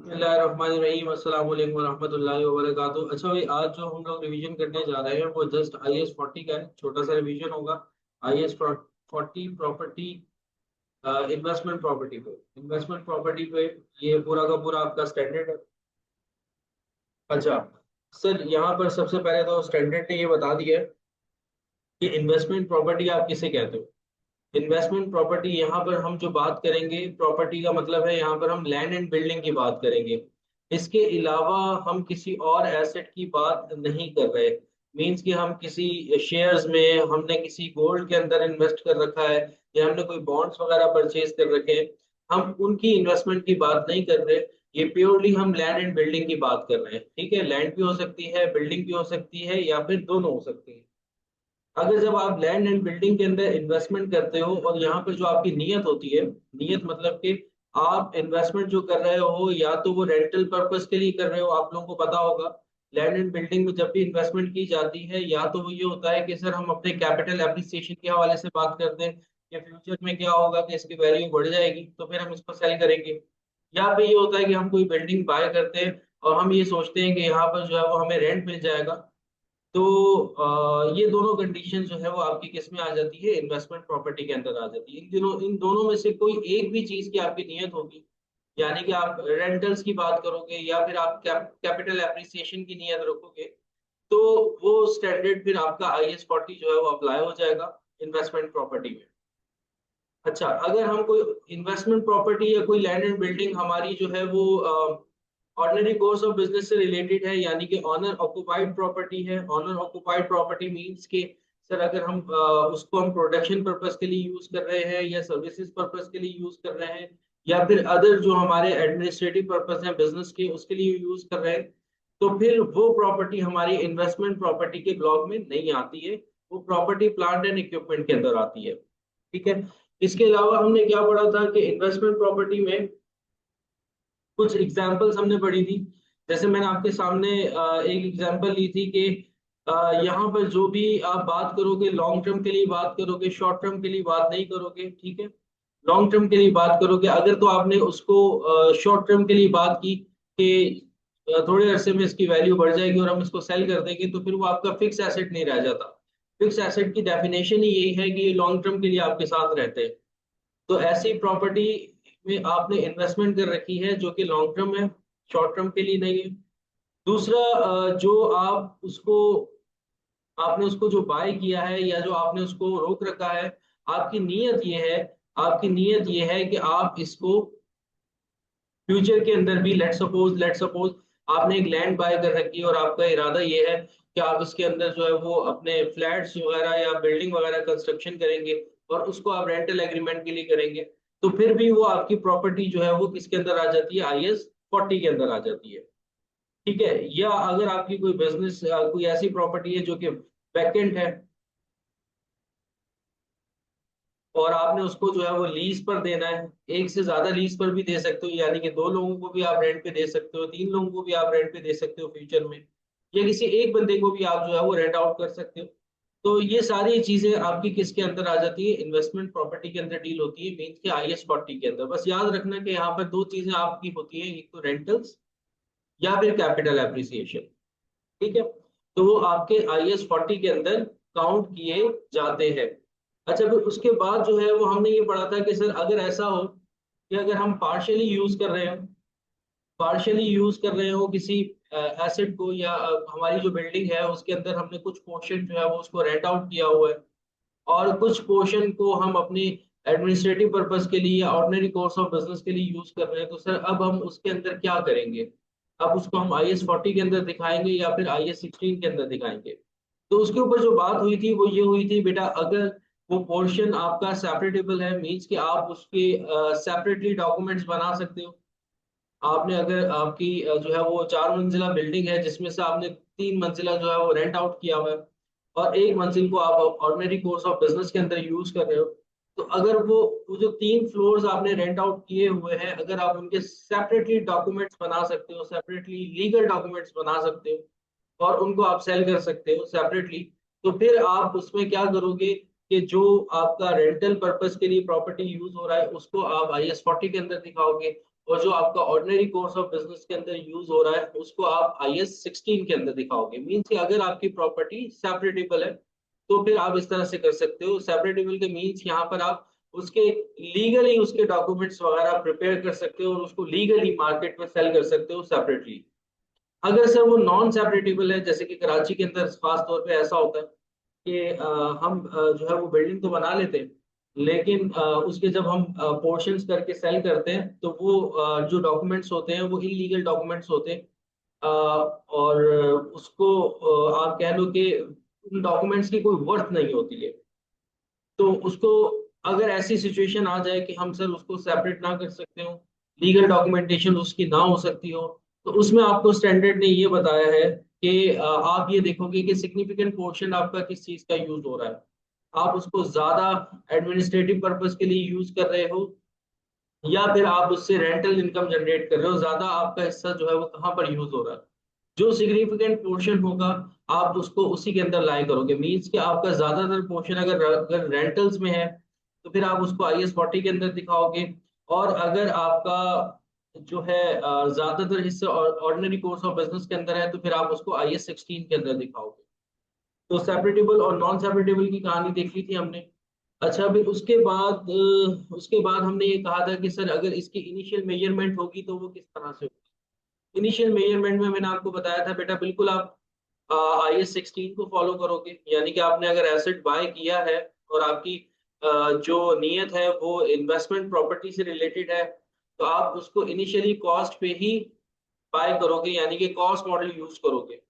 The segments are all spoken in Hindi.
बिस्मिल्लाहिर्रहमानिर्रहीम अस्सलाम वालेकुम वरहमतुल्लाहि वबरकातुहू। अच्छा भाई, आज जो हम लोग रिवीजन करने जा रहे हैं वो जस्ट IAS 40 का है। छोटा सा रिवीजन होगा। IAS 40 प्रॉपर्टी, इन्वेस्टमेंट प्रॉपर्टी पे ये पूरा का पूरा आपका स्टैंडर्ड है। अच्छा सर, यहाँ पर सबसे पहले तो स्टैंडर्ड ने ये बता दिया है कि इन्वेस्टमेंट प्रॉपर्टी आप किसे कहते हो। इन्वेस्टमेंट प्रॉपर्टी यहाँ पर हम जो बात करेंगे, प्रॉपर्टी का मतलब है यहाँ पर हम लैंड एंड बिल्डिंग की बात करेंगे। इसके अलावा हम किसी और एसेट की बात नहीं कर रहे। मींस कि हम किसी शेयर्स में, हमने किसी गोल्ड के अंदर इन्वेस्ट कर रखा है या हमने कोई बॉन्ड्स वगैरह परचेज कर रखे हैं, हम उनकी इन्वेस्टमेंट की बात नहीं कर रहे। ये प्योरली हम लैंड एंड बिल्डिंग की बात कर रहे हैं। ठीक है, लैंड भी हो सकती है, बिल्डिंग भी हो सकती है, या फिर दोनों हो सकती है। अगर जब आप लैंड एंड बिल्डिंग के अंदर इन्वेस्टमेंट करते हो और यहाँ पे जो आपकी नीयत होती है, नीयत मतलब कि आप इन्वेस्टमेंट जो कर रहे हो या तो वो रेंटल पर्पस के लिए कर रहे हो, आप लोगों को पता होगा। लैंड एंड बिल्डिंग में जब भी इन्वेस्टमेंट की जाती है, या तो वो ये होता है कि सर हम अपने कैपिटल एप्रिसिएशन के हवाले से बात करते हैं कि फ्यूचर में क्या होगा कि इसकी वैल्यू बढ़ जाएगी तो फिर हम इसको सेल करेंगे। या फिर ये होता है कि हम कोई बिल्डिंग बाय करते हैं और हम ये सोचते हैं कि यहाँ पर जो है वो हमें रेंट मिल जाएगा। तो ये दोनों कंडीशन जो है वो आपकी किस में आ जाती है, इन्वेस्टमेंट प्रॉपर्टी के अंदर आ जाती है। इन दोनों में से कोई एक भी चीज की आपकी नियत होगी, यानी कि आप रेंटल्स की बात करोगे या फिर आप कैपिटल एप्रिसिएशन की नियत रखोगे, तो वो स्टैंडर्ड फिर आपका IAS 40 जो है वो अप्लाई हो जाएगा इन्वेस्टमेंट प्रॉपर्टी में। अच्छा, अगर हम कोई इन्वेस्टमेंट प्रॉपर्टी या कोई लैंड एंड बिल्डिंग हमारी जो है वो ऑर्डिनरी कोर्स ऑफ बिजनेस से रिलेटेड है, यानी कि ऑनर ऑक्युपाइड प्रॉपर्टी है। ऑनर ऑक्युपाइड प्रॉपर्टी मींस के सर अगर हम उसको हम प्रोडक्शन पर्पस के लिए यूज कर रहे हैं या सर्विसेज पर्पस के लिए यूज कर रहे हैं या फिर अदर जो हमारे एडमिनिस्ट्रेटिव पर्पस है बिजनेस के उसके लिए यूज कर रहे हैं, तो फिर वो प्रॉपर्टी हमारी इन्वेस्टमेंट प्रॉपर्टी के ब्लॉक में नहीं आती है। वो प्रॉपर्टी प्लांट एंड इक्विपमेंट के अंदर आती है। ठीक है। इसके अलावा हमने क्या पढ़ा था कि इन्वेस्टमेंट प्रॉपर्टी में कुछ एग्जांपल्स हमने पढ़ी थी। जैसे मैंने आपके सामने एक एग्जांपल ली थी कि यहाँ पर जो भी आप बात करोगे लॉन्ग टर्म के लिए बात करोगे, शॉर्ट टर्म के लिए बात नहीं करोगे। ठीक है, लॉन्ग टर्म के लिए बात करोगे। अगर तो आपने उसको शॉर्ट टर्म के लिए बात की कि थोड़े अरसे में इसकी वैल्यू बढ़ जाएगी और हम इसको सेल कर देंगे, तो फिर वो आपका फिक्स एसेट नहीं रह जाता। फिक्स एसेट की डेफिनेशन ही यही है कि ये लॉन्ग टर्म के लिए आपके साथ रहते हैं। तो ऐसी प्रॉपर्टी में आपने इन्वेस्टमेंट कर रखी है जो कि लॉन्ग टर्म है, शॉर्ट टर्म के लिए नहीं है। दूसरा, जो आपने उसको जो बाय किया है या जो आपने उसको रोक रखा है, आपकी नीयत ये है, आपकी नीयत ये है कि आप इसको फ्यूचर के अंदर भी, लेट सपोज आपने एक लैंड बाय कर रखी है और आपका इरादा ये है कि आप इसके अंदर जो है वो अपने फ्लैट्स वगैरह या बिल्डिंग वगैरह कंस्ट्रक्शन करेंगे और उसको आप रेंटल एग्रीमेंट के लिए करेंगे, तो फिर भी वो आपकी प्रॉपर्टी जो है वो किसके अंदर आ जाती है, IAS 40 के अंदर आ जाती है। ठीक है। या अगर आपकी कोई बिजनेस, कोई ऐसी प्रॉपर्टी है जो कि वैकेंट है और आपने उसको जो है वो लीज पर देना है, एक से ज्यादा लीज पर भी दे सकते हो, यानी कि दो लोगों को भी आप रेंट पे दे सकते हो, तीन लोगों को भी आप रेंट पे दे सकते हो फ्यूचर में, या किसी एक बंदे को भी आप जो है वो रेंट आउट कर सकते हो। तो ये सारी चीजें आपकी किसके अंदर आ जाती है, इन्वेस्टमेंट प्रॉपर्टी के अंदर डील होती है, मीन्स के IAS 40 के अंदर। बस याद रखना कि यहाँ पर दो चीजें आपकी होती है, एक तो रेंटल्स या फिर कैपिटल एप्रिसिएशन। ठीक है, तो वो आपके IAS 40 के अंदर काउंट किए जाते हैं। अच्छा, फिर उसके बाद जो है वो हमने ये पढ़ा था कि सर अगर ऐसा हो कि अगर हम पार्शियली यूज कर रहे हैं, पार्शियली यूज कर रहे हो किसी एसेट को, या हमारी जो बिल्डिंग है उसके अंदर हमने कुछ पोर्शन जो है वो उसको रेंट आउट किया हुआ है और कुछ पोर्शन को हम अपनी एडमिनिस्ट्रेटिव पर्पस के लिए या ऑर्डिनरी कोर्स ऑफ बिजनेस के लिए यूज कर रहे हैं, तो सर अब हम उसके अंदर क्या करेंगे। अब उसको हम IAS 40 के अंदर दिखाएंगे या फिर IAS 16 के अंदर दिखाएंगे। तो उसके ऊपर जो बात हुई थी वो ये हुई थी, बेटा अगर वो पोर्शन आपका सेपरेटेबल है, मीन्स कि आप उसके सेपरेटली डॉक्यूमेंट्स बना सकते हो। आपने अगर आपकी जो है वो 4 मंजिला बिल्डिंग है जिसमें से आपने 3 मंजिला जो है वो रेंट आउट किया हुआ है और एक मंजिल को आप ऑर्डिनरी कोर्स ऑफ बिजनेस के अंदर यूज कर रहे हो, तो अगर वो जो 3 फ्लोर्स आपने रेंट आउट किए हुए हैं, अगर आप उनके सेपरेटली डॉक्यूमेंट्स बना सकते हो, सेपरेटली लीगल डॉक्यूमेंट्स बना सकते हो और उनको आप सेल कर सकते हो सेपरेटली, तो फिर आप उसमें क्या करोगे कि जो आपका रेंटल पर्पस के लिए प्रॉपर्टी यूज हो रहा है उसको आप IAS 40 के अंदर दिखाओगे और जो आपका ऑर्डिनरी कोर्स ऑफ बिजनेस के अंदर यूज हो रहा है उसको आप IAS 16 के अंदर दिखाओगे। मीन्स कि अगर आपकी प्रॉपर्टी सेपरेटेबल है तो फिर आप इस तरह से कर सकते हो। सेपरेटेबल के मीन्स यहाँ पर आप उसके लीगली उसके डॉक्यूमेंट्स वगैरह प्रिपेयर कर सकते हो और उसको लीगली मार्केट में सेल कर सकते हो सेपरेटली। अगर सर वो नॉन सेपरेटेबल है, जैसे कि कराची के अंदर खास तौर पे ऐसा होता है कि हम जो है वो बिल्डिंग तो बना लेते हैं, लेकिन उसके जब हम पोर्शंस करके सेल करते हैं तो वो जो डॉक्यूमेंट्स होते हैं वो इलीगल डॉक्यूमेंट्स होते हैं। और उसको आप कह लो कि उन डॉक्यूमेंट्स की कोई वर्थ नहीं होती है। तो उसको अगर ऐसी सिचुएशन आ जाए कि हम सर उसको सेपरेट ना कर सकते हो, लीगल डॉक्यूमेंटेशन उसकी ना हो सकती हो, तो उसमें आपको स्टैंडर्ड ने ये बताया है कि आप ये देखोगे कि सिग्निफिकेंट पोर्शन आपका किस चीज का यूज हो रहा है। आप उसको ज्यादा एडमिनिस्ट्रेटिव पर्पस के लिए यूज कर रहे हो या फिर आप उससे रेंटल इनकम जनरेट कर रहे हो, ज्यादा आपका हिस्सा जो है वो कहाँ पर यूज हो रहा है। जो सिग्निफिकेंट पोर्शन होगा आप उसको उसी के अंदर लाई करोगे। मीन्स कि आपका ज्यादातर पोर्शन अगर अगर रेंटल्स में है तो फिर आप उसको IAS 40 के अंदर दिखाओगे। और अगर आपका जो है ज्यादातर हिस्सा ऑर्डिनरी कोर्स ऑफ बिजनेस के अंदर है तो फिर आप उसको IAS 16 के अंदर दिखाओगे। तो सेपरेटेबल और नॉन सेपरेटेबल की कहानी देख ली थी हमने। अच्छा, फिर उसके बाद हमने ये कहा था कि सर अगर इसकी इनिशियल मेजरमेंट होगी तो वो किस तरह से होगी। इनिशियल मेजरमेंट में मैंने आपको बताया था बेटा, बिल्कुल आप IAS 16 को फॉलो करोगे। यानी कि आपने अगर एसेट बाय किया है और आपकी जो नीयत है वो इन्वेस्टमेंट प्रॉपर्टी से रिलेटेड है, तो आप उसको इनिशियली कॉस्ट पे ही बाय करोगे, यानी कि कॉस्ट मॉडल यूज करोगे।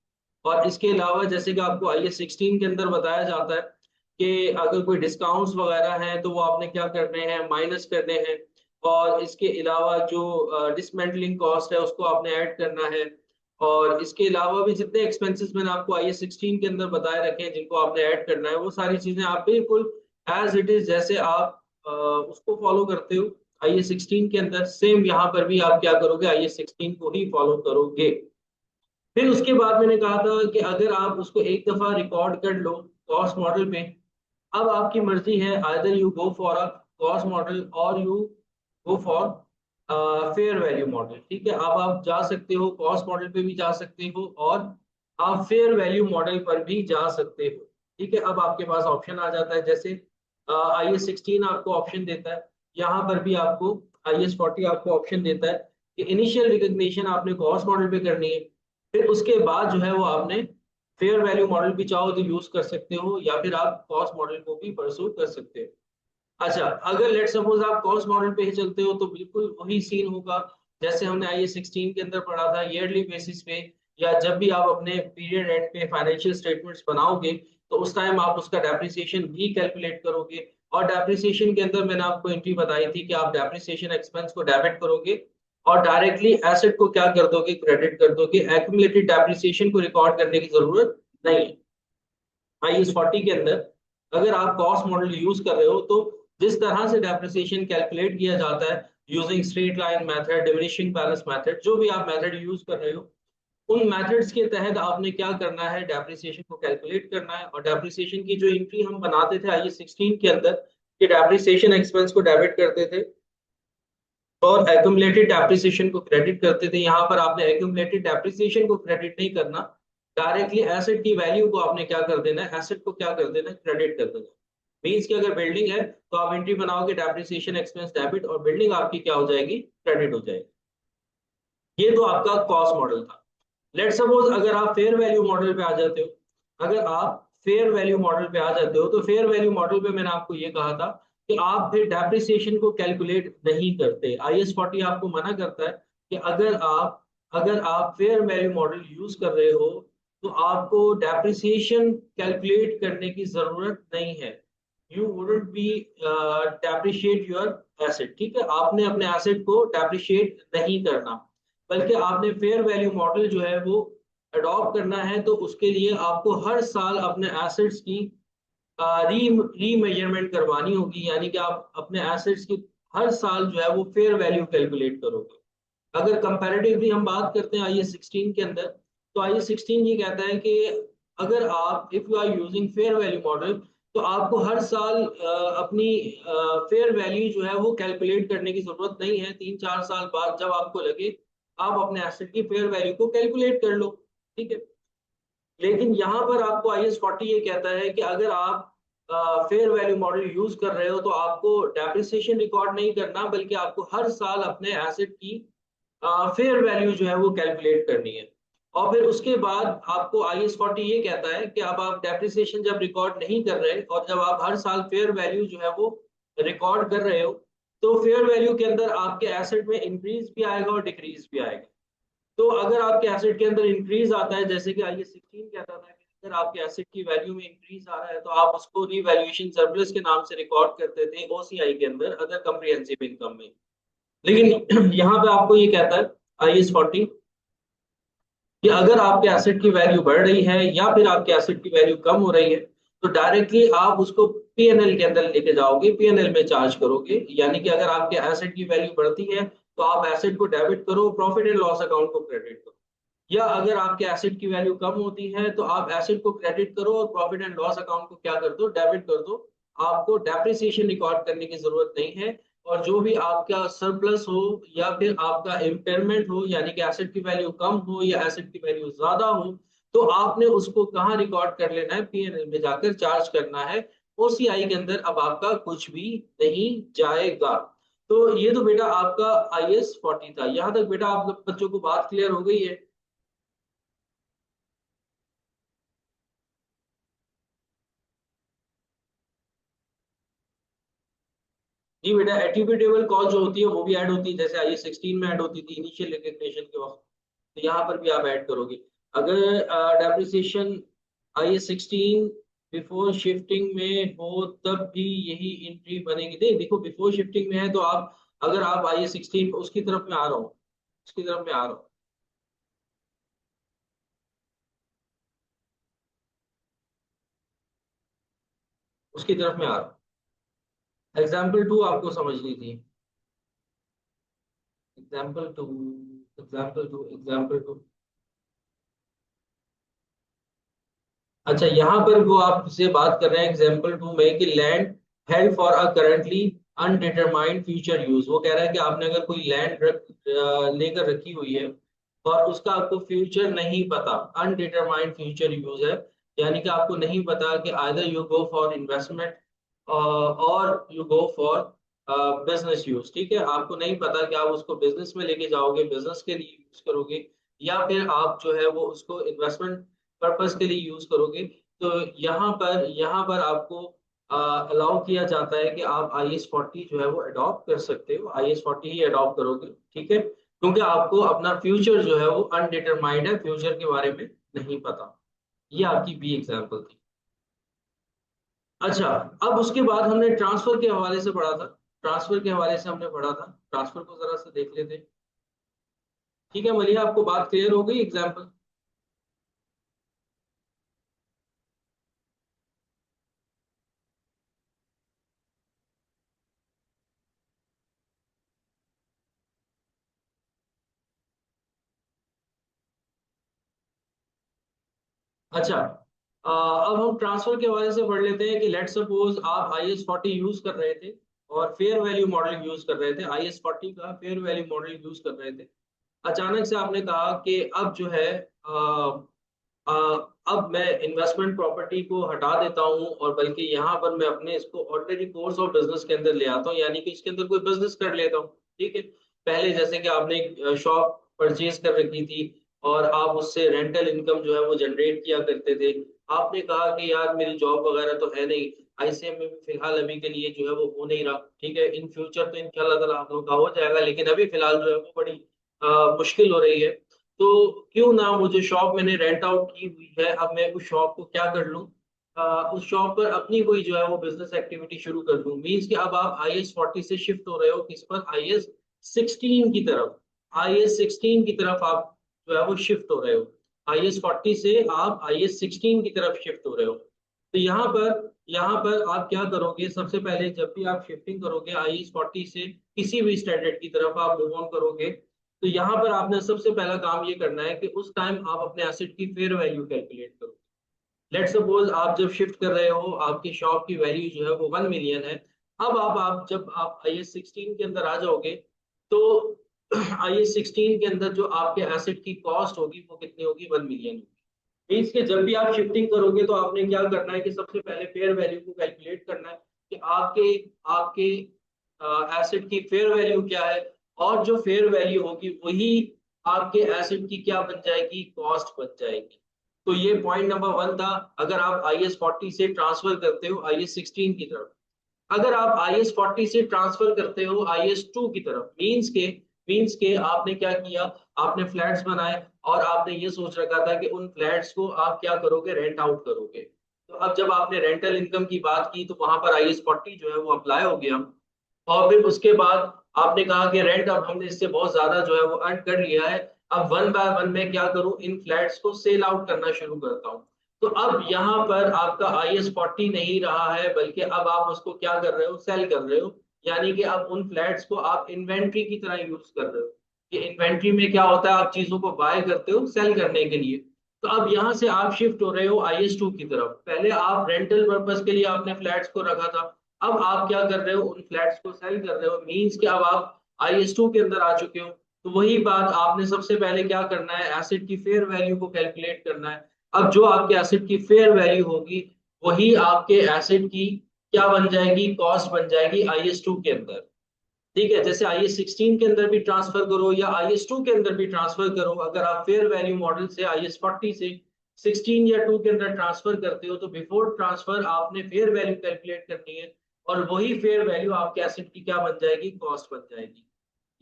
और इसके अलावा जैसे कि आपको IAS 16 के अंदर बताया जाता है कि अगर कोई डिस्काउंट्स वगैरह हैं तो वो आपने क्या करने हैं, माइनस करने हैं। और इसके अलावा जो डिसमेंटलिंग कॉस्ट है उसको आपने ऐड करना है। और इसके अलावा भी जितने एक्सपेंसेस मैंने आपको IAS 16 के अंदर बताए रखे हैं जिनको आपने ऐड करना है, वो सारी चीजें आप बिल्कुल एज इट इज जैसे आप उसको फॉलो करते हो IAS 16 के अंदर, सेम यहाँ पर भी आप क्या करोगे, IAS 16 को ही फॉलो करोगे। फिर उसके बाद मैंने कहा था कि अगर आप उसको एक दफा रिकॉर्ड कर लो कॉस्ट मॉडल में, अब आपकी मर्जी है, either you go for a cost model or you go for fair value model. ठीक है, अब आप जा सकते हो, कॉस्ट मॉडल पे भी जा सकते हो और आप फेयर वैल्यू मॉडल पर भी जा सकते हो। ठीक है, अब आपके पास ऑप्शन आ जाता है, जैसे IAS 16 आपको ऑप्शन देता है, यहाँ पर भी आपको IAS 40 आपको ऑप्शन देता है कि इनिशियल रिकग्निशन आपने कॉस्ट मॉडल पे करनी है। फिर उसके बाद जो है वो आपने फेयर वैल्यू मॉडल भी चाहो तो यूज कर सकते हो या फिर आप कॉस्ट मॉडल को भी परसू कर सकते हो। अच्छा, अगर लेट सपोज आप कॉस्ट मॉडल पे ही चलते हो तो बिल्कुल वही सीन होगा जैसे हमने IAS 16 के अंदर पढ़ा था, ईयरली बेसिस पे या जब भी आप अपने पीरियड एंड पे फाइनेंशियल स्टेटमेंट्स बनाओगे तो उस टाइम आप उसका डेप्रिसिएशन भी कैलकुलेट करोगे। और डेप्रिसिएशन के अंदर मैंने आपको एंट्री बताई थी कि आप डेप्रिसिएशन एक्सपेंस को डेबिट करोगे और डायरेक्टली एसेट को क्या कर दोगे, क्रेडिट कर दोगे। एक्यूमुलेटेड डेप्रिसिएशन को रिकॉर्ड करने की जरूरत नहीं है। IAS 40 के अंदर अगर आप कॉस्ट मॉडल यूज कर रहे हो तो जिस तरह से डेप्रिसिएशन कैलकुलेट किया जाता है using straight line method, diminishing balance method, जो भी आप मेथड यूज कर रहे हो, उन मेथड्स के तहत आपने क्या करना है, डेप्रिसिएशन को कैलकुलेट करना है। और डेप्रिसिएशन की जो एंट्री हम बनाते थे IAS 16 के अंदर कि डेप्रिसिएशन एक्सपेंस को डेबिट करते थे और एक्यूमुलेटेड डेप्रिसिएशन को क्रेडिट करते थे, यहाँ पर आपने एक्यूमुलेटेड डेप्रिसिएशन को क्रेडिट नहीं करना, डायरेक्टली एसेट की वैल्यू को आपने क्या कर देना है, एसेट को क्या कर देना है, क्रेडिट कर देना। मीन्स कि अगर बिल्डिंग है तो आप एंट्री बनाओगे डेप्रिसिएशन एक्सपेंस डेबिट और बिल्डिंग आपकी क्या हो जाएगी, क्रेडिट हो जाएगी। ये तो आपका कॉस्ट मॉडल था। लेट सपोज अगर आप फेयर वैल्यू मॉडल पे आ जाते हो, अगर आप फेयर वैल्यू मॉडल पे आ जाते हो तो फेयर वैल्यू मॉडल पे मैंने आपको ये कहा था कि आप फिर डेप्रिसिएशन को कैलकुलेट नहीं करते। IAS 40 आपको मना करता है कि अगर आप फेयर वैल्यू मॉडल यूज कर रहे हो तो आपको डेप्रिसिएशन कैलकुलेट करने की जरूरत नहीं है। You wouldn't be depreciate your asset. ठीक है, आपने अपने एसेट को डेप्रिशिएट नहीं करना, बल्कि आपने फेयर वैल्यू मॉडल जो है वो अडॉप्ट करना है। तो उसके लिए आपको हर साल अपने एसेट्स की री री मेजरमेंट करवानी होगी, यानी कि आप अपने एसेट्स की हर साल जो है वो फेयर वैल्यू कैलकुलेट करोगे। अगर कंपैरेटिवली हम बात करते हैं IAS 16 के अंदर, तो IAS 16 ये कहता है कि अगर आप if you are using fair value model तो आपको हर साल अपनी फेयर वैल्यू जो है वो कैलकुलेट करने की जरूरत नहीं है। 3-4 साल बाद जब आपको लगे, आप अपने एसेट की फेयर वैल्यू को कैलकुलेट कर लो, ठीक है। लेकिन यहाँ पर आपको IS 40 ये कहता है कि अगर आप फेयर वैल्यू मॉडल यूज कर रहे हो तो आपको डेप्रिसिएशन रिकॉर्ड नहीं करना, बल्कि आपको हर साल अपने एसेट की फेयर वैल्यू जो है वो कैलकुलेट करनी है। और फिर उसके बाद आपको IS 40 ये कहता है कि अब आप डेप्रिसिएशन जब रिकॉर्ड नहीं कर रहे और जब आप हर साल फेयर वैल्यू जो है वो रिकॉर्ड कर रहे हो, तो फेयर वैल्यू के अंदर आपके एसेट में इंक्रीज भी आएगा और डिक्रीज भी आएगा। तो अगर आपके एसेट के अंदर इंक्रीज आता है, जैसे कि IS 16 कहता था कि अगर आपके एसेट की वैल्यू में इंक्रीज आ रहा है तो आप उसको रीवैल्यूएशन सरप्लस के नाम से रिकॉर्ड करते थे OCI के अंदर, अदर कम्प्रिहेंसिव इनकम में। लेकिन यहाँ पे आपको ये कहता है IS 40 कि अगर आपके एसेट की वैल्यू बढ़ रही है या फिर आपके एसेट की वैल्यू कम हो रही है, तो डायरेक्टली आप उसको P&L के अंदर लेके जाओगे, P&L में चार्ज करोगे। यानी कि अगर आपके एसेट की वैल्यू बढ़ती है तो आप एसेट को डेबिट करो, प्रॉफिट एंड लॉस अकाउंट को क्रेडिट करो। या अगर आपके एसेट की वैल्यू कम होती है तो आप एसेट को क्रेडिट करो और प्रॉफिट एंड लॉस अकाउंट को क्या कर दो, डेबिट कर दो। आपको डेप्रिसिएशन रिकॉर्ड करने की जरूरत नहीं है। और जो भी आपका सरप्लस हो या फिर आपका इम्पेयरमेंट हो, यानी कि एसेट की वैल्यू कम हो या एसेट की वैल्यू ज्यादा हो, तो आपने उसको कहाँ रिकॉर्ड कर लेना है, P&L में जाकर चार्ज करना है। OCI के अंदर अब आपका कुछ भी नहीं जाएगा। तो ये तो बेटा आपका IS 40 था। यहाँ तक बेटा आप लोग बच्चों को बात क्लियर हो गई है? जी बेटा, एट्रीब्यूटेबल कॉस्ट जो होती है वो भी ऐड होती है, जैसे IS 16 में ऐड होती थी इनिशियल रिकग्निशन के वक्त। तो यहाँ पर भी आप ऐड करोगे। अगर डेप्रिसिएशन IS 16 बिफोर शिफ्टिंग में हो तब भी यही एंट्री बनेगी। नहीं देखो, बिफोर शिफ्टिंग में है तो आप, अगर आप IS 16 उसकी तरफ में आ रहा हूँ, उसकी तरफ में आ रहा हूँ, उसकी तरफ में आ रहा हूँ। एग्जाम्पल 2 आपको समझनी थी। Example 2, example 2। अच्छा, यहाँ पर वो आपसे बात कर रहे हैं एग्जाम्पल 2 में कि land held for a currently undetermined future use. वो कह रहा है कि आपने अगर कोई लैंड लेकर रखी हुई है और उसका आपको फ्यूचर नहीं पता, अनडिटरमाइंड फ्यूचर यूज है, यानी कि आपको नहीं पता कि either you go for investment or you go for business use. ठीक है, आपको नहीं पता कि आप उसको बिजनेस में लेके जाओगे, बिजनेस के लिए यूज करोगे, या फिर आप जो है वो उसको इन्वेस्टमेंट पर्पस के लिए यूज करोगे। तो यहाँ पर आपको अलाउ किया जाता है कि आप IS 40 जो है वो अडॉप्ट कर सकते हो, IS 40 ही अडॉप्ट करोगे, ठीक है, क्योंकि आपको अपना फ्यूचर जो है वो अनडिटरमाइंड है, फ्यूचर के बारे में नहीं पता। ये आपकी बी एग्जाम्पल थी। अच्छा, अब उसके बाद हमने ट्रांसफर के हवाले से पढ़ा था, ट्रांसफर के हवाले से हमने पढ़ा था, ट्रांसफर को जरा सा देख लेते हैं। ठीक है मलिया, आपको बात क्लियर हो गई एग्जाम्पल? अच्छा, अब हम ट्रांसफर के हवाले से पढ़ लेते हैं कि लेट सपोज आप IS 40 यूज कर रहे थे और फेयर वैल्यू मॉडल यूज कर रहे थे, IS 40 का फेयर वैल्यू मॉडल यूज कर रहे थे। अचानक से आपने कहा कि अब जो है अ, अब मैं इन्वेस्टमेंट प्रॉपर्टी को हटा देता हूं और बल्कि यहाँ पर मैं अपने इसको ऑर्डिनरी कोर्स ऑफ बिजनेस के अंदर ले आता हूँ, यानी कि इसके अंदर कोई बिजनेस कर लेता हूँ। ठीक है, पहले जैसे कि आपने एक शॉप परचेज कर रखी थी और आप उससे रेंटल इनकम जो है वो जनरेट किया करते थे। आपने कहा कि यार मेरी जॉब वगैरह तो है नहीं, ICM में भी फिलहाल अभी के लिए जो है वो हो नहीं रहा, ठीक है, इन फ्यूचर तो इंशाल्लाह ताला आप लोगों का हो जाएगा, लेकिन अभी फिलहाल जो है वो बड़ी मुश्किल हो रही है। तो क्यों ना वो जो शॉप मैंने रेंट आउट की हुई है, अब मैं उस शॉप को क्या कर लूं, उस शॉप पर अपनी कोई जो है वो बिजनेस एक्टिविटी शुरू कर दूं। मीन्स कि अब आप IS 40 से शिफ्ट हो रहे हो किस पर, IS 16 की तरफ। IS 16 की तरफ आप जो है वो शिफ्ट हो रहे हो, IS 40 से आप IS 16 की तरफ शिफ्ट हो रहे हो। तो यहाँ पर आप क्या करोगे, सबसे पहले जब भी आप शिफ्टिंग करोगे IS 40 से किसी भी स्टैंडर्ड की तरफ आप मूव ऑन करोगे, तो यहाँ पर आपने सबसे पहला काम ये करना है कि उस टाइम आप अपने एसेट की फेयर वैल्यू कैलकुलेट करो। लेट सपोज आप जब शिफ्ट कर रहे हो, आपकी शॉप की वैल्यू जो है वो 1 मिलियन है। अब आप जब आप IS 16 के अंदर आ जाओगे तो IS 16 के अंदर जो आपके एसेट की कॉस्ट होगी वो कितनी होगी, 1 मिलियन होगी। मीन्स कि जब भी आप शिफ्टिंग करोगे तो आपने क्या करना है कि सबसे पहले फेयर वैल्यू को कैलकुलेट करना है कि आपके आपके एसेट की फेयर वैल्यू क्या है, और जो फेयर वैल्यू होगी वही आपके एसेट की क्या बन जाएगी, कॉस्ट बन जाएगी। तो ये पॉइंट नंबर 1 था। अगर आप IS 40 से ट्रांसफर करते हो IS 16 की तरफ, अगर आप IS 40 से ट्रांसफर करते हो IS 2 की तरफ, मीन्स के आपने क्या किया, आपने फ्लैट्स बनाए और आपने ये सोच रखा था कि उन फ्लैट्स को आप क्या करोगे, रेंट आउट करोगे। तो अब जब आपने रेंटल इनकम की बात की तो वहां पर IS 40 जो है वो अप्लाई हो गया। और फिर उसके बाद आपने कहा कि रेंट अब हमने इससे बहुत ज्यादा जो है वो अर्न कर लिया है, अब 1 बाय 1 में क्या करूं, इन फ्लैट्स को सेल आउट करना शुरू करता हूं। तो अब यहाँ पर आपका IS 40 नहीं रहा है, बल्कि अब आप उसको क्या कर रहे हो, सेल कर रहे हो। यानी कि अब उन फ्लैट्स को आप इन्वेंट्री की तरह यूज कर रहे हो। ये इन्वेंट्री में क्या होता है, आप चीजों को बाय करते हो सेल करने के लिए। तो अब यहाँ से आप शिफ्ट हो रहे हो IS 2 की तरफ। पहले आप रेंटल पर्पज के लिए आपने फ्लैट्स को रखा था, अब आप क्या कर रहे हो, उन फ्लैट्स को सेल कर रहे हो। मीन्स कि अब आप IS 2 के अंदर आ चुके हो। तो वही बात, आपने सबसे पहले क्या करना है, एसेट की फेयर वैल्यू को कैलकुलेट करना है। अब जो आपके एसेट की फेयर वैल्यू होगी वही आपके एसेट की क्या बन जाएगी, कॉस्ट बन जाएगी IS 2 के अंदर। ठीक है, जैसे IS 16 के अंदर भी ट्रांसफर करो या IS 2 के अंदर भी ट्रांसफर करो, अगर आप फेयर वैल्यू मॉडल से IS 40 से 16 या 2 के अंदर ट्रांसफर करते हो तो बिफोर ट्रांसफर आपने फेयर वैल्यू कैलकुलेट करनी है, और वही फेयर वैल्यू आपके एसेट की क्या बन जाएगी, कॉस्ट बन जाएगी।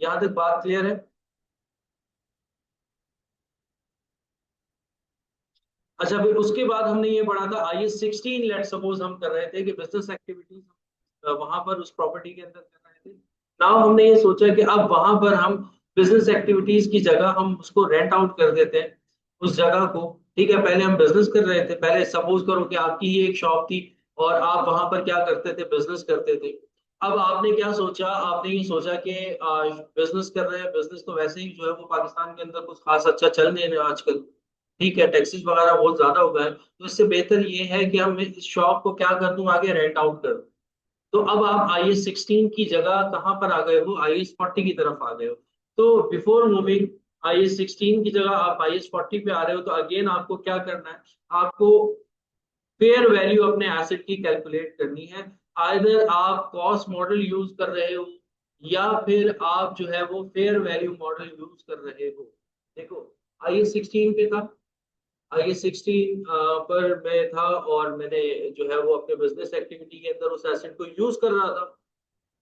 यहां तक बात क्लियर है? अच्छा, फिर उसके बाद हमने ये पढ़ा था IS 16, लेट सपोज हम कर रहे थे कि बिजनेस एक्टिविटीज वहां पर उस प्रॉपर्टी के अंदर कर रहे थे। नाउ हमने ये सोचा कि अब वहां पर हम बिजनेस एक्टिविटीज की जगह हम उसको रेंट आउट कर देते हैं, उस जगह को। ठीक है, पहले हम बिजनेस कर रहे थे, पहले सपोज करो कि आपकी ही एक शॉप थी और आप वहां पर क्या करते थे, बिजनेस करते थे। अब आपने क्या सोचा, आपने ये सोचा कि बिजनेस कर रहे हैं, बिजनेस तो वैसे ही जो है वो पाकिस्तान के अंदर कुछ खास अच्छा चल नहीं रहा आजकल। ठीक है, टैक्सेस वगैरह बहुत ज्यादा हो गए हैं, तो इससे बेहतर ये है कि हम इस शॉप को क्या कर दूं, आगे रेंट आउट कर दूं। तो अब आप IS 16 की जगह कहाँ पर आ गए हो, IS 40 की तरफ आ गए हो। तो बिफोर मूविंग IS 16 की जगह आप IS 40 पे आ रहे हो, तो अगेन आपको क्या करना है, आपको फेयर वैल्यू अपने एसेट की कैलकुलेट करनी है। आइदर आप कॉस्ट मॉडल यूज कर रहे हो या फिर आप जो है वो फेयर वैल्यू मॉडल यूज कर रहे हो। देखो, IS 16 पे था, IS 16 पर मैं था और मैंने जो है वो अपने बिजनेस एक्टिविटी के अंदर उस एसेट को यूज कर रहा था।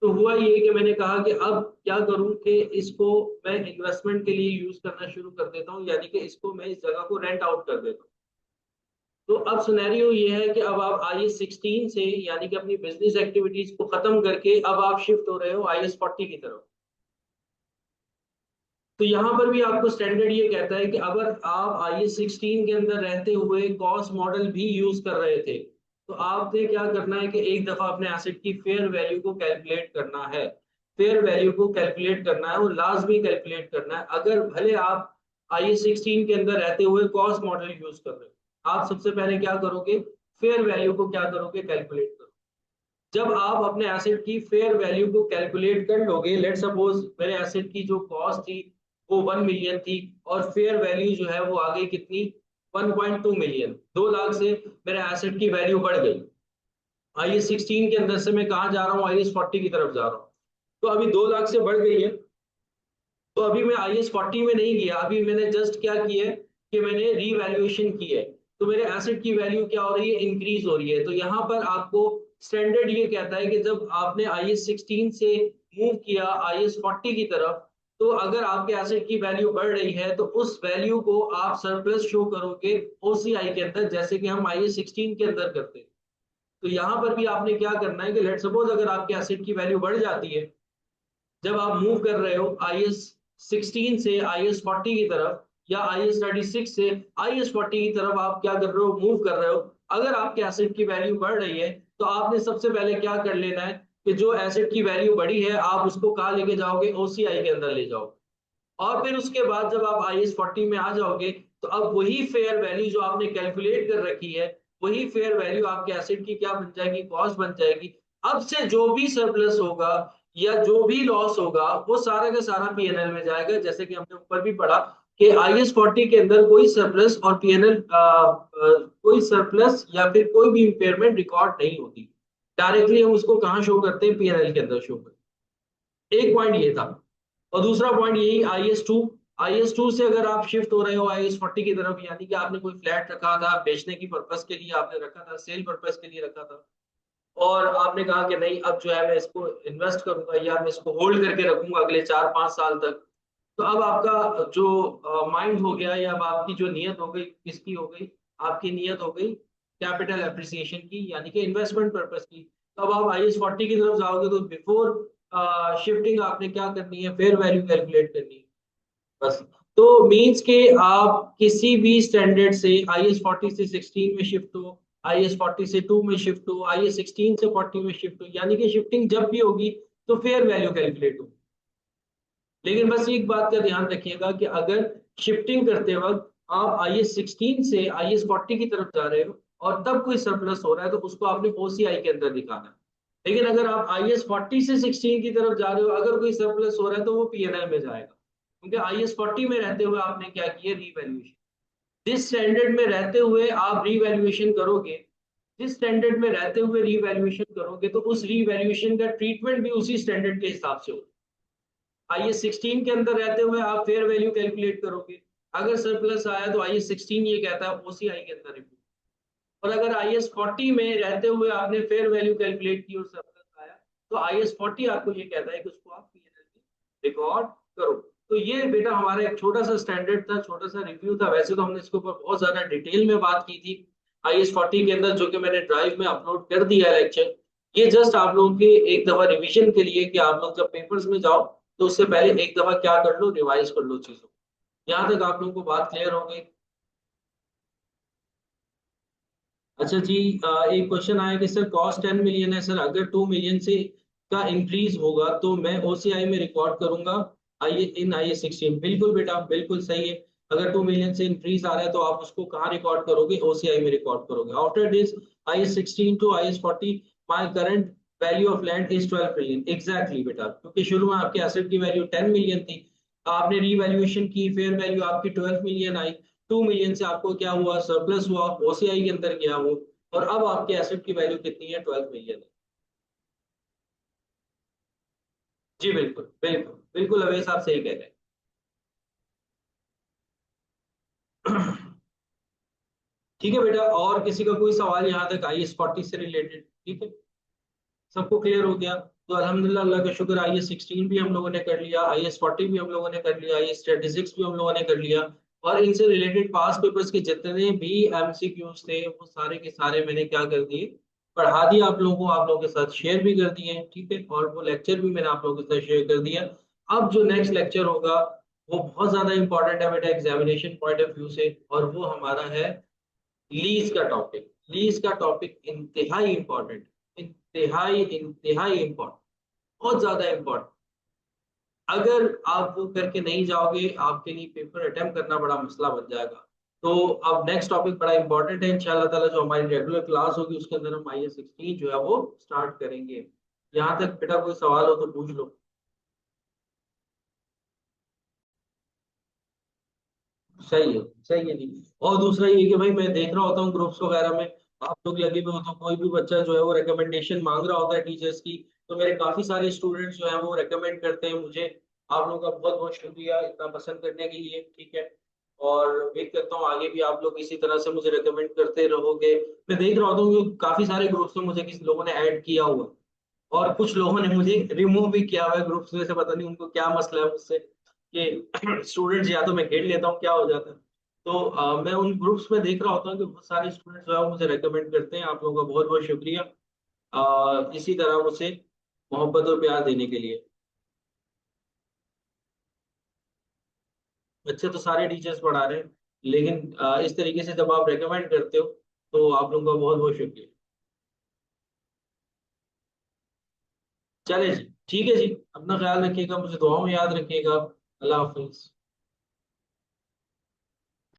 तो हुआ ये कि मैंने कहा कि अब क्या करूं कि इसको मैं इन्वेस्टमेंट के लिए यूज करना शुरू कर देता हूं, यानी कि इसको मैं इस जगह को रेंट आउट कर देता हूं। तो अब सिनेरियो ये है कि अब आप IS 16 से, यानी कि अपनी बिजनेस एक्टिविटीज को खत्म करके अब आप शिफ्ट हो रहे हो IS 40 की तरफ। तो यहाँ पर भी आपको स्टैंडर्ड ये कहता है कि अगर आप IS 16 के अंदर रहते हुए कॉस्ट मॉडल भी यूज कर रहे थे, तो आपने क्या करना है कि एक दफा अपने एसेट की फेयर वैल्यू को कैलकुलेट करना है। फेयर वैल्यू को कैलकुलेट करना है और लाजमी कैलकुलेट करना है, अगर भले आप IS 16 के अंदर रहते हुए कॉस्ट मॉडल यूज कर रहे हो। आप सबसे पहले क्या करोगे, फेयर वैल्यू को क्या करोगे, कैलकुलेट करोगे। जब आप अपने एसेट की फेयर वैल्यू को कैलकुलेट कर लोगे, लेट सपोज मेरे एसेट की जो कॉस्ट थी वो 1 मिलियन थी, और फेयर वैल्यू जो है वो आ गई कितनी, 1.2 मिलियन, 2 लाख से मेरे एसेट की वैल्यू बढ़ गई। IS 16 के अंदर से मैं कहाँ जा रहा हूँ, IS 40 की तरफ जा रहा हूँ। तो अभी 2 लाख से बढ़ गई है। तो अभी मैं IS 40 में नहीं गया, अभी मैंने जस्ट क्या किया है कि मैंने रीवैल्यूएशन की है। तो मेरे एसेट की वैल्यू क्या हो रही है, इंक्रीज हो रही है। तो यहाँ पर आपको स्टैंडर्ड ये कहता है कि जब आपने IS 16 से मूव किया IS 40 की तरफ, तो अगर आपके एसेट की वैल्यू बढ़ रही है तो उस वैल्यू को आप सरप्लस शो करोगे OCI के अंदर, जैसे कि हम IS 16 के अंदर करते हैं। तो यहाँ पर भी आपने क्या करना है कि लेट सपोज अगर आपके एसेट की वैल्यू बढ़ जाती है, जब आप मूव कर रहे हो IS 16 से IS 40 की तरफ, या IS 36 से IS 40 की तरफ आप क्या कर रहे हो, मूव कर रहे हो। अगर आपके एसेट की वैल्यू बढ़ रही है तो आपने सबसे पहले क्या कर लेना है कि जो एसेट की वैल्यू बढ़ी है आप उसको कहाँ लेके जाओगे, OCI के अंदर ले जाओ। और फिर उसके बाद जब आप IS 40 में आ जाओगे तो अब वही फेयर वैल्यू जो आपने कैलकुलेट कर रखी है वही फेयर वैल्यू आपके एसेट की क्या बन जाएगी, कॉस्ट बन जाएगी। अब से जो भी सरप्लस होगा या जो भी लॉस होगा वो सारा का सारा पीएनएल में जाएगा। जैसे कि हमने ऊपर भी पढ़ा कि IS 40 के अंदर कोई सरप्लस और पीएनएल कोई सरप्लस या फिर कोई भी इम्पेयरमेंट रिकॉर्ड नहीं होती। डायरेक्टली हम उसको कहाँ शो करते हैं, पीएनएल के अंदर शो करते हैं। एक पॉइंट ये था। और दूसरा पॉइंट यही IS 2 से अगर आप शिफ्ट हो रहे हो IS 40 की तरफ, यानी कि आपने कोई फ्लैट रखा था बेचने की पर्पस के लिए, आपने रखा था सेल पर्पस के लिए रखा था, और आपने कहा कि नहीं अब जो है मैं इसको इन्वेस्ट करूंगा या मैं इसको होल्ड करके रखूंगा अगले 4-5 साल तक। तो अब आपका जो माइंड हो गया या अब आपकी जो नियत हो गई, किसकी हो गई, आपकी नियत हो गई कैपिटल एप्रिसिएशन की, यानी कि इन्वेस्टमेंट पर्पस की। तो अब आप IS 40 की तरफ जाओगे तो बिफोर शिफ्टिंग आपने क्या करनी है, फेयर वैल्यू कैलकुलेट करनी है बस। तो मींस के आप किसी भी स्टैंडर्ड से IS 40 से 16 में शिफ्ट हो, IS 40 से 2 में शिफ्ट हो, IS 16 से 40 में शिफ्ट हो, यानी कि शिफ्टिंग जब भी होगी तो फेयर वैल्यू कैलकुलेट होगी। लेकिन बस एक बात का ध्यान रखिएगा कि अगर शिफ्टिंग करते वक्त आप IS 16 से IS 40 की तरफ जा रहे हो और तब कोई सरप्लस हो रहा है तो उसको आपने OCI के अंदर दिखाना है। लेकिन अगर आप IS 40 से 16 की तरफ जा रहे हो, अगर कोई सरप्लस हो रहा है तो वो पीएनएल में जाएगा, क्योंकि IS 40 में रहते हुए आपने क्या किया, रीवैल्यूएशन। जिस स्टैंडर्ड में रहते हुए आप रीवैल्यूएशन करोगे, जिस स्टैंडर्ड में रहते हुए रीवैल्यूएशन करोगे तो उस रीवैल्यूएशन का ट्रीटमेंट भी उसी स्टैंडर्ड के हिसाब से होगा। IS 16 के अंदर रहते हुए आप फेयर वैल्यू कैलकुलेट करोगे, अगर सरप्लस आया तो IS 16 ये कहता है OCI के अंदर रिपोर्ट। और अगर IS 40 में रहते हुए आपने फेयर वैल्यू कैलकुलेट की और सरप्लस आया तो IS 40 आपको ये कहता है कि उसको आप पीएनएल में रिकॉर्ड करो। तो ये बेटा हमारा एक छोटा सा स्टैंडर्ड था, छोटा सा रिव्यू था। वैसे तो हमने इसके ऊपर बहुत ज्यादा डिटेल में बात की थी IS 40 के अंदर, जो कि मैंने ड्राइव में अपलोड कर दिया है लेक्चर। ये जस्ट आप लोगों के एक दफा रिवीजन के लिए कि आप लोग जब पेपर्स में जाओ तो उससे पहले एक दफा क्या कर लो, रिवाइज कर लो चीजों। यहाँ तक आप लोगों को बात क्लियर हो गई। अच्छा जी, एक क्वेश्चन आया कि सर कॉस्ट 10 मिलियन है सर, अगर 2 मिलियन से का इंक्रीज होगा तो मैं OCI में रिकॉर्ड करूंगा IS 16। बिल्कुल बेटा, बिल्कुल सही है। अगर 2 मिलियन से इंक्रीज आ रहा है तो आप उसको कहाँ रिकॉर्ड करोगे, OCI में रिकॉर्ड करोगे। After this IS 16 to IS 40 my current value of land is 12 million. Exactly बेटा, क्योंकि शुरू में आपके एसेट की वैल्यू 10 मिलियन थी, आपने रीवैल्यूएशन की, फेयर वैल्यू आपकी 12 मिलियन आई। 2 मिलियन से आपको क्या हुआ, सरप्लस हुआ, OCI के अंदर गया वो, और अब आपके एसेट की वैल्यू कितनी है, 12 मिलियन है। जी बिल्कुल बिल्कुल बिल्कुल, अवैस आप सही कह रहे हैं। ठीक है बेटा, और किसी का कोई सवाल यहाँ तक IS 40 से रिलेटेड, ठीक है, सबको क्लियर हो गया। तो अल्हम्दुलिल्लाह, अल्लाह का शुक्र, IS 16 भी हम लोगों ने कर लिया, IS 40 भी हम लोगों ने कर लिया, IS 36 भी हम लोगों ने कर लिया। और इनसे रिलेटेड पास पेपर्स के जितने भी MCQs थे वो सारे के सारे मैंने क्या कर दिए, पढ़ा दिया आप लोगों को, आप लोगों के साथ शेयर भी कर दिए, ठीक है। और वो लेक्चर भी मैंने आप लोगों के साथ शेयर कर दिया। अब जो नेक्स्ट लेक्चर होगा वो बहुत ज्यादा इंपॉर्टेंट है बेटा एग्जामिनेशन पॉइंट ऑफ व्यू से, और वो हमारा है लीज का टॉपिक। लीज का टॉपिक इंतहाई इंपॉर्टेंट, इंतहाई इंतहाई इंपॉर्टेंट, बहुत ज्यादा इंपॉर्टेंट। अगर आप वो करके नहीं जाओगे आपके लिए पेपर अटेम्प्ट करना बड़ा मसला बन जाएगा। तो अब नेक्स्ट टॉपिक बड़ा इंपॉर्टेंट है, इंशाल्लाह ताला जो हमारी रेगुलर क्लास होगी उसके अंदर हम IS 16 जो है वो स्टार्ट करेंगे। यहाँ तक बेटा कोई सवाल हो तो पूछ लो। सही है, सही है जी। और दूसरा ये कि भाई मैं देख रहा होता हूँ ग्रुप्स वगैरह में आप लोग लगे हुए होते हो, कोई भी बच्चा जो है वो रिकमेंडेशन मांग रहा होता है टीचर्स की, तो मेरे काफी सारे स्टूडेंट्स जो है वो रिकमेंड करते हैं मुझे। आप लोगों का बहुत बहुत शुक्रिया इतना पसंद करने के लिए, ठीक है। और उम्मीद करता हूँ आगे भी आप लोग इसी तरह से मुझे रिकमेंड करते रहोगे। मैं देख रहा होता हूँ कि काफी सारे ग्रुप्स में मुझे किसी लोगों ने ऐड किया हुआ है, और कुछ लोगों ने मुझे रिमूव भी किया हुआ है ग्रुप्स में से, पता नहीं उनको क्या मसला है मुझसे कि स्टूडेंट्स या तो मैं घेर लेता हूँ क्या हो जाता है। तो मैं उन ग्रुप्स में देख रहा होता हूँ कि बहुत सारे स्टूडेंट्स जो है वो मुझे रेकमेंड करते हैं। आप लोगों का बहुत बहुत शुक्रिया इसी तरह मुझे मोहब्बत और प्यार देने के लिए। अच्छे तो सारे टीचर्स पढ़ा रहे हैं, लेकिन इस तरीके से जब आप रेकमेंड करते हो तो आप लोगों का बहुत बहुत शुक्रिया। चले जी, ठीक है जी, अपना ख्याल रखिएगा, मुझे दुआओं में याद रखिएगा। अल्लाह हाफिज।